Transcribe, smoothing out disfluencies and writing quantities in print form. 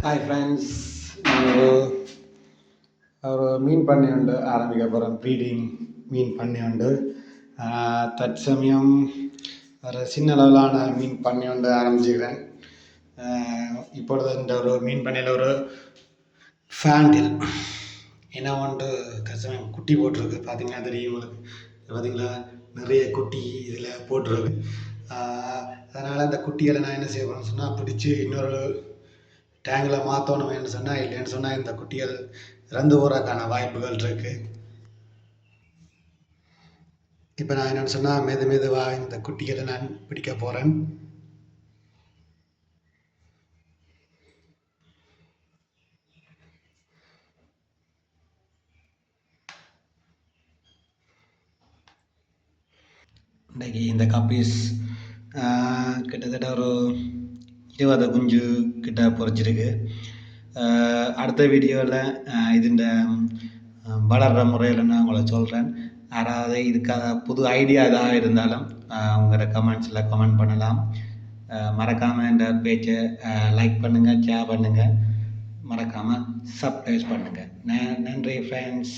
Hi friends, நான் ஒரு மீன் பண்ணை உண்டு ஆரம்பிக்க போகிறேன். ப்ரீடிங் மீன் பண்ணை உண்டு. தற்சமயம் ஒரு சின்ன அளவிலான மீன் பண்ணை உண்டு ஆரம்பிச்சுக்கிறேன். இப்பொழுது இந்த ஒரு மீன் பண்ணையில் ஒரு ஃபேண்டில் என்ன ஒன்று தற்சமயம் குட்டி போட்டிருக்கு. பார்த்தீங்கன்னா தெரியும் உங்களுக்கு. பார்த்தீங்களா, நிறைய குட்டி இதில் போட்டிருக்கு. அதனால் அந்த குட்டிகளை நான் என்ன செய்வேன்னு சொன்னால் பிடிச்சி இன்னொரு டேங்கில் மாற்றணுமேன்னு சொன்னால், இல்லைன்னு சொன்னால் இந்த குட்டிகள் இறந்து போகிறதுக்கான வாய்ப்புகள் இருக்குது. இப்போ நான் என்னென்னு சொன்னால் மெதுவாக இந்த குட்டிகளை நான் பிடிக்க போகிறேன். இன்றைக்கி இந்த கப்பீஸ் கிட்டத்தட்ட ஒரு 20 குஞ்சு கிட்ட பொறிச்சிருக்கு. அடுத்த வீடியோவில் இதுண்ட வளர்கிற முறையில் நான் உங்களை சொல்கிறேன். யாராவது இதுக்காக புது ஐடியா ஏதாவது இருந்தாலும் உங்களோட கமெண்ட்ஸில் கமெண்ட் பண்ணலாம். மறக்காமல் இந்த பேஜை லைக் பண்ணுங்கள், ஷேர் பண்ணுங்கள், மறக்காமல் சப்ஸ்கிரைப் பண்ணுங்கள். நன்றி ஃப்ரெண்ட்ஸ்.